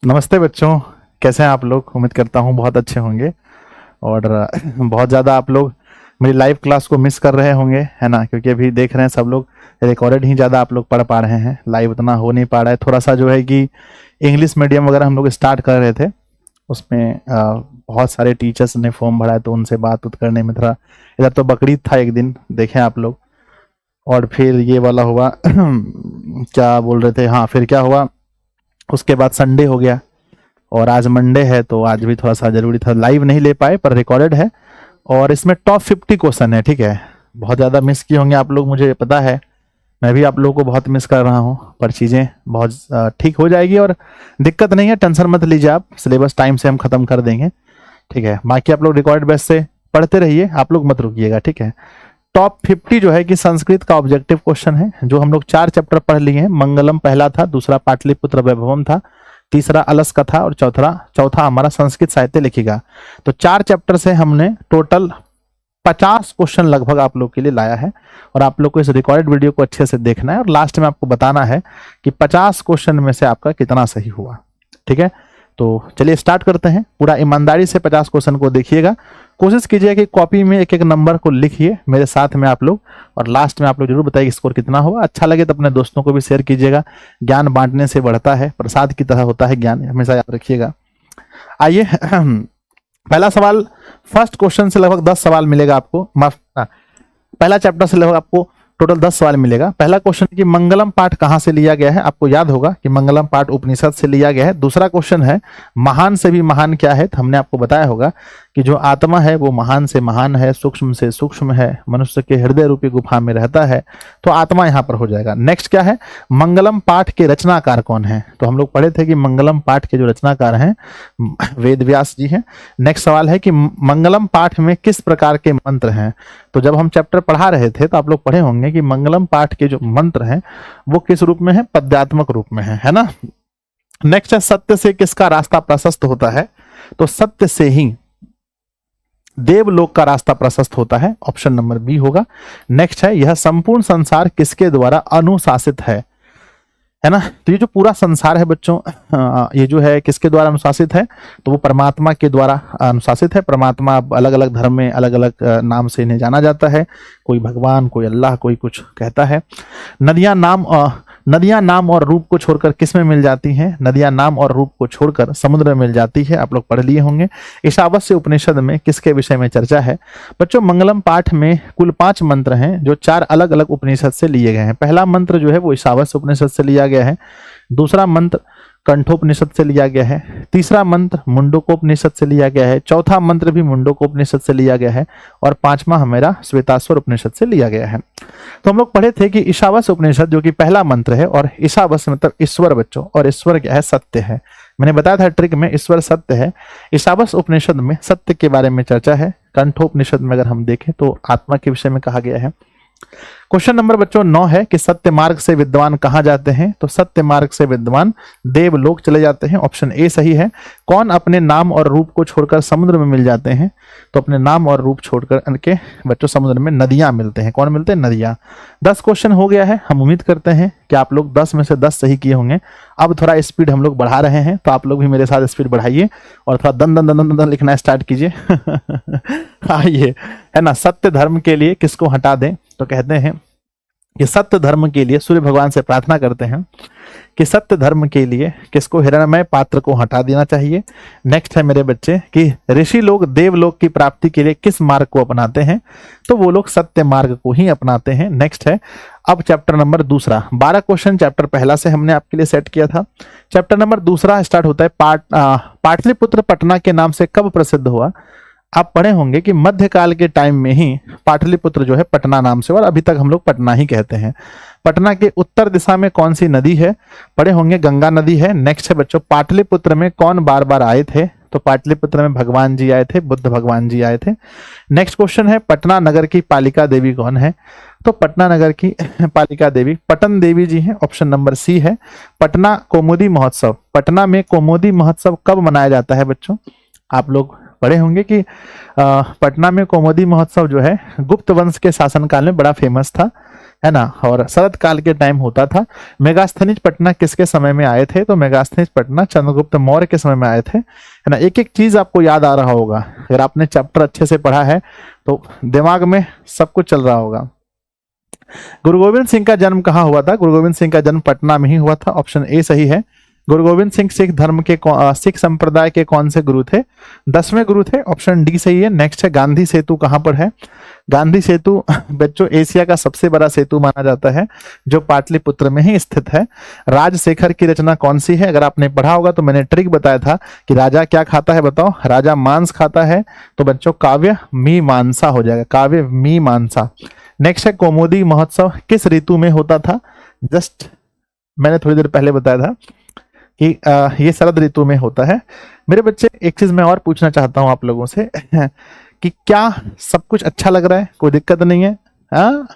नमस्ते बच्चों, कैसे हैं आप लोग। उम्मीद करता हूँ बहुत अच्छे होंगे। और बहुत ज़्यादा आप लोग मेरी लाइव क्लास को मिस कर रहे होंगे, है ना, क्योंकि अभी देख रहे हैं सब लोग रिकॉर्डेड ही ज़्यादा आप लोग पढ़ पा रहे हैं। लाइव उतना हो नहीं पा रहा है। थोड़ा सा जो है कि इंग्लिश मीडियम वगैरह हम लोग स्टार्ट कर रहे थे, उसमें बहुत सारे टीचर्स ने फॉर्म भरा है, तो उनसे बात उत करने में थोड़ा, इधर तो बकरीद था एक दिन, देखें आप लोग। और फिर ये वाला हुआ क्या बोल रहे थे, हाँ, फिर क्या हुआ, उसके बाद संडे हो गया और आज मंडे है, तो आज भी थोड़ा सा जरूरी था। लाइव नहीं ले पाए पर रिकॉर्डेड है और इसमें टॉप 50 क्वेश्चन है, ठीक है। बहुत ज़्यादा मिस किए होंगे आप लोग, मुझे पता है। मैं भी आप लोगों को बहुत मिस कर रहा हूँ, पर चीज़ें बहुत ठीक हो जाएगी और दिक्कत नहीं है, टेंशन मत लीजिए आप। सिलेबस टाइम से हम खत्म कर देंगे, ठीक है। बाकी आप लोग रिकॉर्ड बेस से पढ़ते रहिए, आप लोग मत रुकिएगा, ठीक है। टॉप 50 जो है कि संस्कृत का ऑब्जेक्टिव क्वेश्चन है, जो हम लोग 4 चैप्टर पढ़ लिए हैं। मंगलम पहला था, दूसरा पाटलिपुत्र वैभवम था, तीसरा अलस कथा और चौथा हमारा संस्कृत साहित्य लिखिका। तो 4 चैप्टर से हमने टोटल 50 क्वेश्चन लगभग आप लोग के लिए लाया है और आप लोग को इस रिकॉर्डेड वीडियो को अच्छे से देखना है और लास्ट में आपको बताना है कि 50 क्वेश्चन में से आपका कितना सही हुआ, ठीक है। तो चलिए स्टार्ट करते हैं। पूरा ईमानदारी से 50 क्वेश्चन को देखिएगा, कोशिश कीजिए कि कॉपी में एक एक नंबर को लिखिए मेरे साथ में आप लोग, और लास्ट में आप लोग जरूर बताइए स्कोर कितना हुआ। अच्छा लगे तो अपने दोस्तों को भी शेयर कीजिएगा। ज्ञान बांटने से बढ़ता है, प्रसाद की तरह होता है ज्ञान, हमेशा याद रखिएगा। आइए पहला सवाल, फर्स्ट क्वेश्चन से लगभग 10 सवाल मिलेगा आपको। पहला चैप्टर से लगभग आपको टोटल 10 सवाल मिलेगा। पहला क्वेश्चन कि मंगलम पाठ कहां से लिया गया है। आपको याद होगा कि मंगलम पाठ उपनिषद से लिया गया है। दूसरा क्वेश्चन है महान से भी महान क्या है। तो हमने आपको बताया होगा कि जो आत्मा है वो महान से महान है, सूक्ष्म से सूक्ष्म है, मनुष्य के हृदय रूपी गुफा में रहता है, तो आत्मा यहां पर हो जाएगा। नेक्स्ट क्या है, मंगलम पाठ के रचनाकार कौन है। तो हम लोग पढ़े थे कि मंगलम पाठ के जो रचनाकार हैं वेद व्यास जी हैं। नेक्स्ट सवाल है कि मंगलम पाठ में किस प्रकार के मंत्र हैं। तो जब हम चैप्टर पढ़ा रहे थे तो आप लोग पढ़े होंगे कि मंगलम पाठ के जो मंत्र हैं वो किस रूप में है, पद्यात्मक रूप में है ना। नेक्स्ट है सत्य से किसका रास्ता प्रशस्त होता है। तो सत्य से ही देवलोक का रास्ता प्रशस्त होता है, ऑप्शन नंबर बी होगा। नेक्स्ट है यह संपूर्ण संसार किसके द्वारा अनुशासित है ना। तो ये जो पूरा संसार है बच्चों, ये जो है किसके द्वारा अनुशासित है, तो वो परमात्मा के द्वारा अनुशासित है। परमात्मा अलग अलग धर्म में अलग अलग नाम से इन्हें जाना जाता है, कोई भगवान, कोई अल्लाह, कोई कुछ कहता है। नदियां नाम और रूप को छोड़कर किस में मिल जाती हैं। नदियां नाम और रूप को छोड़कर समुद्र में मिल जाती है, आप लोग पढ़ लिए होंगे। ईशावास्य उपनिषद में किसके विषय में चर्चा है। बच्चों मंगलम पाठ में कुल 5 मंत्र हैं जो 4 अलग अलग उपनिषद से लिए गए हैं। पहला मंत्र जो है वो ईशावास्य उपनिषद से लिया गया है, दूसरा मंत्र कंठोपनिषद से लिया गया है, तीसरा मंत्र मुंडकोपनिषद से लिया गया है, चौथा मंत्र भी मुंडकोपनिषद से लिया गया है और 5वां हमारा श्वेताश्वर उपनिषद से लिया गया है। तो हम लोग पढ़े थे कि ईशावास्य उपनिषद जो कि पहला मंत्र है, और ईशावास्य मतलब ईश्वर बच्चों, और ईश्वर क्या है, सत्य है। मैंने बताया था ट्रिक में, ईश्वर सत्य है। ईशावास्य उपनिषद में सत्य के बारे में चर्चा है। कंठोपनिषद में अगर हम देखें तो आत्मा के विषय में कहा गया है। क्वेश्चन नंबर बच्चों 9 है कि सत्य मार्ग से विद्वान कहां जाते हैं। तो सत्य मार्ग से विद्वान देवलोक चले जाते हैं, ऑप्शन ए सही है। कौन अपने नाम और रूप को छोड़कर समुद्र में मिल जाते हैं। तो अपने नाम और रूप छोड़कर के बच्चों समुद्र में नदियां मिलते हैं। कौन मिलते हैं, नदियां। 10 क्वेश्चन हो गया है। हम उम्मीद करते हैं कि आप लोग 10 में से 10 सही किए होंगे। अब थोड़ा स्पीड हम लोग बढ़ा रहे हैं, तो आप लोग भी मेरे साथ स्पीड बढ़ाइए और थोड़ा दन दन दन दन दन लिखना स्टार्ट कीजिए। आइए, है ना। सत्य धर्म के लिए किसको हटा दें। तो कहते हैं कि सत्य धर्म के लिए सूर्य भगवान से प्रार्थना करते हैं कि सत्य धर्म के लिए किसको, हिरण्मय पात्र को हटा देना चाहिए। नेक्स्ट है मेरे बच्चे कि ऋषि लोग देवलोक की प्राप्ति के लिए किस मार्ग को अपनाते हैं। तो वो लोग सत्य मार्ग को ही अपनाते हैं। नेक्स्ट है अब चैप्टर नंबर दूसरा। 12 क्वेश्चन चैप्टर पहला से हमने आपके लिए सेट किया था। चैप्टर नंबर दूसरा स्टार्ट होता है पाटलिपुत्र पटना के नाम से कब प्रसिद्ध हुआ। आप पढ़े होंगे कि मध्यकाल के टाइम में ही पाटलिपुत्र जो है पटना नाम से, और अभी तक हम लोग पटना ही कहते हैं। पटना के उत्तर दिशा में कौन सी नदी है। पढ़े होंगे गंगा नदी है। नेक्स्ट है बच्चों पाटलिपुत्र में कौन बार बार आए थे। तो पाटलिपुत्र में भगवान जी आए थे, बुद्ध भगवान जी आए थे। नेक्स्ट क्वेश्चन है पटना नगर की पालिका देवी कौन है। तो पटना नगर की पालिका देवी पटन देवी जी हैं, ऑप्शन नंबर सी है। पटना कौमुदी महोत्सव, पटना में कौमुदी महोत्सव कब मनाया जाता है बच्चों। आप लोग पढ़े होंगे कि पटना में कौमुदी महोत्सव जो है गुप्त वंश के शासनकाल में बड़ा फेमस था। है ना। और शरद काल के टाइम होता था। मेगास्थनीज पटना किसके समय में आए थे? तो मेगास्थनीज पटना चंद्रगुप्त मौर्य के समय में आए थे, है ना। एक एक चीज आपको याद आ रहा होगा, अगर आपने चैप्टर अच्छे से पढ़ा है तो दिमाग में सब कुछ चल रहा होगा। गुरु गोविंद सिंह का जन्म कहाँ हुआ था? गुरु गोविंद सिंह का जन्म पटना में ही हुआ था, ऑप्शन ए सही है। गुरु गोविंद सिंह सिख धर्म के सिख संप्रदाय के कौन से गुरु थे? 10वें गुरु थे, ऑप्शन डी सही है। नेक्स्ट है गांधी सेतु कहाँ पर है? गांधी सेतु बच्चों एशिया का सबसे बड़ा सेतु माना जाता है, जो पाटलिपुत्र में ही स्थित है। राजशेखर की रचना कौन सी है? अगर आपने पढ़ा होगा तो मैंने ट्रिक बताया था कि राजा क्या खाता है, बताओ। राजा मांस खाता है, तो बच्चों काव्य मीमांसा हो जाएगा, काव्य मीमांसा। नेक्स्ट है कौमुदी महोत्सव किस ऋतु में होता था? जस्ट मैंने थोड़ी देर पहले बताया था कि ये शरद ऋतु में होता है। मेरे बच्चे एक चीज मैं और पूछना चाहता हूं आप लोगों से कि क्या सब कुछ अच्छा लग रहा है? कोई दिक्कत नहीं है? हाँ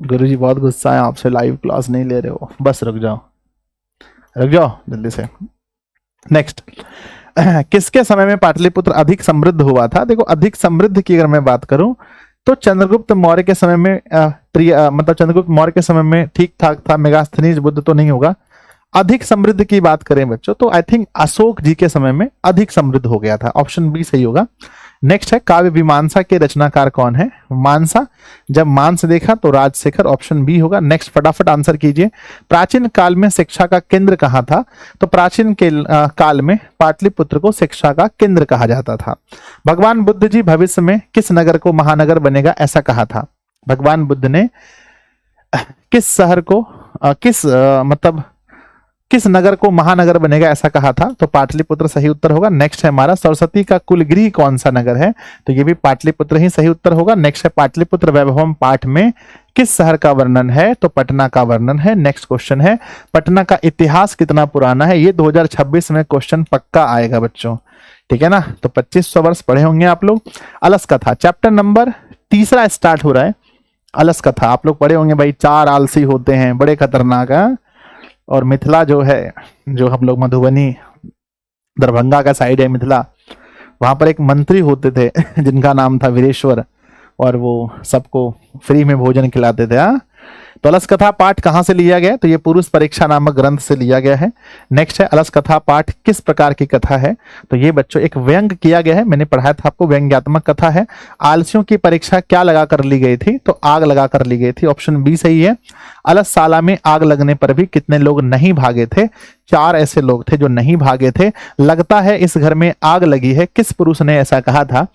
गुरुजी बहुत गुस्सा है आपसे, लाइव क्लास नहीं ले रहे हो, बस रुक जाओ जल्दी से। नेक्स्ट, किसके समय में पाटलिपुत्र अधिक समृद्ध हुआ था? देखो अधिक समृद्ध की अगर मैं बात करूं तो चंद्रगुप्त मौर्य के समय में मतलब चंद्रगुप्त मौर्य के समय में ठीक ठाक था। मेगास्थनीज बुद्ध तो नहीं होगा। अधिक समृद्ध की बात करें बच्चों तो आई थिंक अशोक जी के समय में अधिक समृद्ध हो गया था, ऑप्शन बी सही होगा। नेक्स्ट है काव्य मीमांसा के रचनाकार कौन है? मानसा, जब मांस देखा तो राजशेखर, ऑप्शन बी होगा। नेक्स्ट फटाफट आंसर कीजिए। प्राचीन काल में शिक्षा का केंद्र कहाँ था? तो प्राचीन काल में पाटलिपुत्र को शिक्षा का केंद्र कहा जाता था। भगवान बुद्ध जी भविष्य में किस नगर को महानगर बनेगा ऐसा कहा था? भगवान बुद्ध ने किस शहर को किस नगर को महानगर बनेगा ऐसा कहा था? तो पाटलिपुत्र सही उत्तर होगा। नेक्स्ट है हमारा सरस्वती का कुलगृह कौन सा नगर है? तो ये भी पाटलिपुत्र ही सही उत्तर होगा। नेक्स्ट है पाटलिपुत्र वैभवम पाठ में किस शहर का वर्णन है? तो पटना का वर्णन है। नेक्स्ट क्वेश्चन है पटना का इतिहास कितना पुराना है? ये 2026 में क्वेश्चन पक्का आएगा बच्चों, ठीक है ना। तो 2500 वर्ष पढ़े होंगे आप लोग। अलस कथा चैप्टर नंबर 3 स्टार्ट हो रहा है। अलस कथा आप लोग पढ़े होंगे भाई, 4 आलसी होते हैं, बड़े खतरनाक है। और मिथिला जो है, जो हम लोग मधुबनी दरभंगा का साइड है मिथिला, वहां पर एक मंत्री होते थे जिनका नाम था वीरेश्वर, और वो सबको फ्री में भोजन खिलाते थे। हाँ, तो अलस कथा पाठ कहाँ से लिया गया? तो ये पुरुष परीक्षा नामक ग्रंथ से लिया गया है। नेक्स्ट है अलस कथा पाठ किस प्रकार की कथा है? तो ये बच्चों एक व्यंग किया गया है, मैंने पढ़ाया था आपको, व्यंग्यात्मक कथा है। आलसियों की परीक्षा क्या लगा कर ली गई थी? तो आग लगा कर ली गई थी, ऑप्शन बी सही है। अलसशाला में आग लगने पर भी कितने लोग नहीं भागे थे? 4 ऐसे लोग थे जो नहीं भागे थे। लगता है इस घर में आग लगी है, किस पुरुष ने ऐसा कहा था?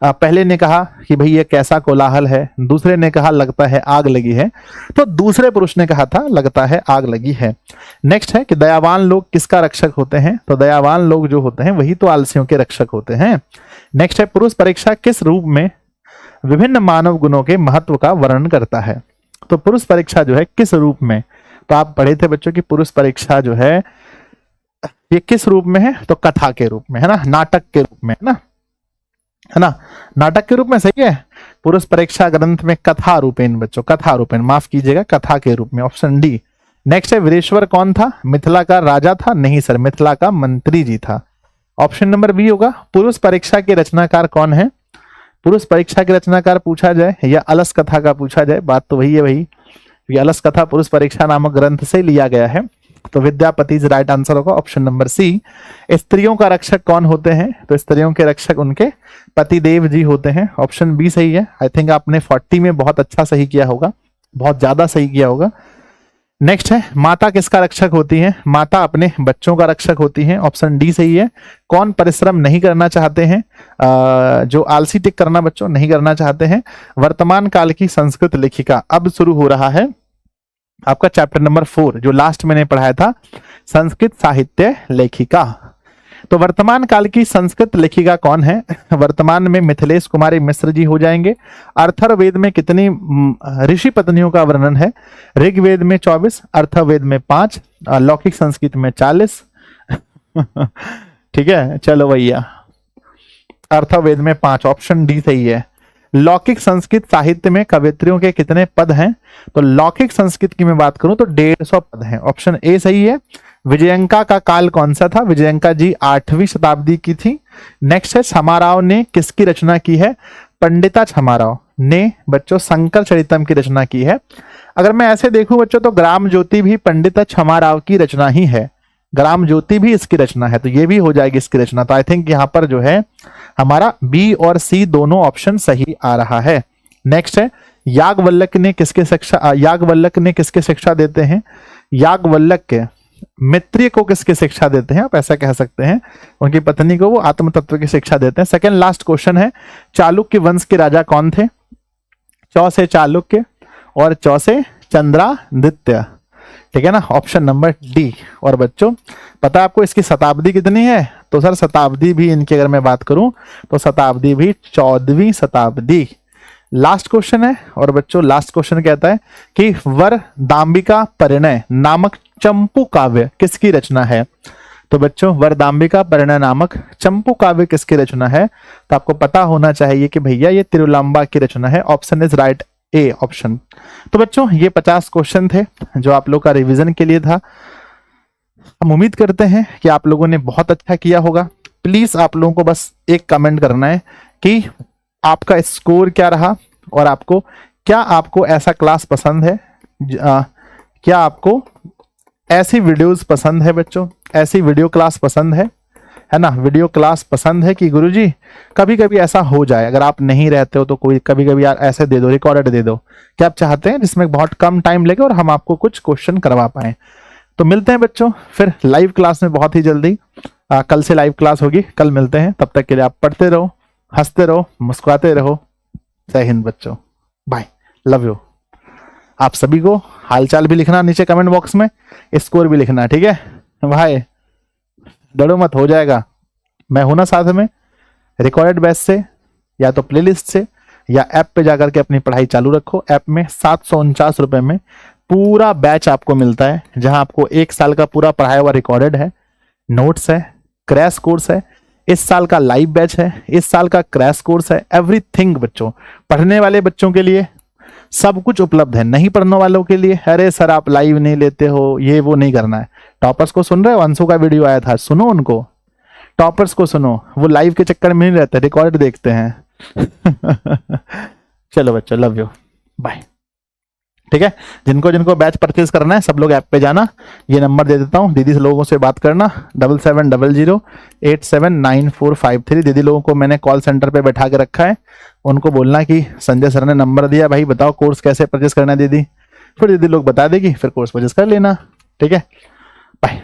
पहले ने कहा कि भाई ये कैसा कोलाहल है, दूसरे ने कहा लगता है आग लगी है, तो दूसरे पुरुष ने कहा था लगता है आग लगी है। नेक्स्ट है कि दयावान लोग किसका रक्षक होते हैं? तो दयावान लोग जो होते हैं वही तो आलसियों के रक्षक होते हैं। नेक्स्ट है पुरुष परीक्षा किस रूप में विभिन्न मानव गुणों के महत्व का वर्णन करता है? तो पुरुष परीक्षा जो है किस रूप में? तो आप पढ़े थे बच्चों की पुरुष परीक्षा जो है ये किस रूप में है? तो कथा के रूप में, है ना, नाटक के रूप में, है ना, नाटक के रूप में, सही है। पुरुष परीक्षा ग्रंथ में कथा रूपेण बच्चों, कथा रूपेण, माफ कीजिएगा, कथा के रूप में, ऑप्शन डी। नेक्स्ट है वीरेश्वर कौन था? मिथिला का राजा था? नहीं सर, मिथिला का मंत्री जी था, ऑप्शन नंबर बी होगा। पुरुष परीक्षा के रचनाकार कौन है? पुरुष परीक्षा के रचनाकार पूछा जाए या अलस कथा का पूछा जाए, बात तो वही है भाई, ये अलस कथा पुरुष परीक्षा नामक ग्रंथ से लिया गया है। तो विद्यापति राइट आंसर होगा, ऑप्शन नंबर सी। स्त्रियों का रक्षक कौन होते हैं? तो स्त्रियों के रक्षक उनके पतिदेव जी होते हैं, ऑप्शन बी सही है। आई थिंक आपने 40 में बहुत अच्छा सही किया होगा, बहुत ज्यादा सही किया होगा। नेक्स्ट है माता किसका रक्षक होती है? माता अपने बच्चों का रक्षक होती है, ऑप्शन डी सही है। कौन परिश्रम नहीं करना चाहते हैं? जो आलसी टिक करना बच्चों नहीं करना चाहते हैं। वर्तमान काल की संस्कृत लेखिका, अब शुरू हो रहा है आपका चैप्टर नंबर 4 जो लास्ट मैंने पढ़ाया था, संस्कृत साहित्य लेखिका। तो वर्तमान काल की संस्कृत लेखिका कौन है? वर्तमान में मिथिलेश कुमारी मिश्र जी हो जाएंगे। अर्थवेद में कितनी ऋषि पत्नियों का वर्णन है? ऋग्वेद में 24, अर्थवेद में 5, लौकिक संस्कृत में 40। ठीक है, चलो भैया, अर्थवेद में 5, ऑप्शन डी सही है। लौकिक संस्कृत साहित्य में कवित्रियों के कितने पद हैं? तो लौकिक संस्कृत की मैं बात करूं तो 150 पद हैं, ऑप्शन ए सही है। विजयंका का काल कौन सा था? विजयंका जी 8वीं शताब्दी की थी। नेक्स्ट है समाराव ने किसकी रचना की है? पंडिता छमाराव ने बच्चों शंकर चरितम की रचना की है। अगर मैं ऐसे देखूं बच्चों तो ग्राम ज्योति भी पंडिता छमाराव की रचना ही है, ग्राम ज्योति भी इसकी रचना है, तो ये भी हो जाएगी इसकी रचना। तो आई थिंक यहाँ पर जो है हमारा बी और सी दोनों ऑप्शन सही आ रहा है। नेक्स्ट है याज्ञवल्क्य ने किसके शिक्षा देते हैं? याज्ञवल्क्य मित्रिय को किसकी शिक्षा देते हैं? आप ऐसा कह सकते हैं उनकी पत्नी को वो आत्म तत्व की शिक्षा देते हैं। सेकंड लास्ट क्वेश्चन है चालुक्य वंश के राजा कौन थे? चौ से चालुक्य और चौ से चंद्रादित्य, ठीक है ना, ऑप्शन नंबर डी। और बच्चों पता है आपको इसकी शताब्दी कितनी है? तो सर शताब्दी भी इनकी अगर मैं बात करूं तो शताब्दी भी 14वीं शताब्दी। लास्ट क्वेश्चन है और बच्चों लास्ट क्वेश्चन कहता है कि वर दाम्बिका परिणय नामक चंपू काव्य किसकी रचना है? तो बच्चों वर दाम्बिका परिणय नामक चंपू काव्य किसकी रचना है? तो आपको पता होना चाहिए कि भैया ये तिरुलांबा की रचना है। Option is right A option. तो बच्चों ये 50 क्वेश्चन थे जो आप लोग का रिवीजन के लिए था। हम उम्मीद करते हैं कि आप लोगों ने बहुत अच्छा किया होगा। प्लीज आप लोगों को बस एक कमेंट करना है कि आपका स्कोर क्या रहा और आपको ऐसा क्लास पसंद है, क्या आपको ऐसी वीडियोस पसंद है बच्चों, ऐसी वीडियो क्लास पसंद है ना? वीडियो क्लास पसंद है कि गुरुजी कभी कभी ऐसा हो जाए, अगर आप नहीं रहते हो तो कोई कभी कभी यार ऐसे दे दो, रिकॉर्डेड दे दो, क्या आप चाहते हैं जिसमें बहुत कम टाइम लगे और हम आपको कुछ क्वेश्चन करवा पाए? तो मिलते हैं बच्चों फिर लाइव क्लास में बहुत ही जल्दी। कल से लाइव क्लास होगी, कल मिलते हैं। तब तक के लिए आप पढ़ते रहो, हंसते रहो, मुस्कुराते रहो। जय हिंद बच्चों, बाय, लव यू। आप सभी को हालचाल भी लिखना नीचे कमेंट बॉक्स में, स्कोर भी लिखना, ठीक है भाई? डरो मत, हो जाएगा। मैं हूं ना साथ में। रिकॉर्डेड बैच से या तो प्लेलिस्ट से या ऐप पे जाकर के अपनी पढ़ाई चालू रखो। ऐप में 749 रुपए में पूरा बैच आपको मिलता है, जहां आपको 1 साल का पूरा पढ़ाया हुआ रिकॉर्डेड है, नोट्स है, क्रैश कोर्स है, इस साल का लाइव बैच है, इस साल का क्रैश कोर्स है, एवरीथिंग बच्चों। पढ़ने वाले बच्चों के लिए सब कुछ उपलब्ध है, नहीं पढ़ने वालों के लिए अरे सर आप लाइव नहीं लेते हो, ये वो नहीं करना है। टॉपर्स को सुन रहे हो? अंशु का वीडियो आया था, सुनो उनको, टॉपर्स को सुनो, वो लाइव के चक्कर में नहीं रहते, रिकॉर्ड देखते हैं। चलो बच्चों, लव यू, बाय, ठीक है। जिनको जिनको बैच परचेज करना है सब लोग ऐप पे जाना, ये नंबर दे देता हूँ, दीदी लोगों से बात करना 7700879453। दीदी लोगों को मैंने कॉल सेंटर पे बैठा के रखा है, उनको बोलना कि संजय सर ने नंबर दिया, भाई बताओ कोर्स कैसे परचेज करना है दीदी, फिर दीदी लोग बता देगी, फिर कोर्स परचेज कर लेना, ठीक है। बाय।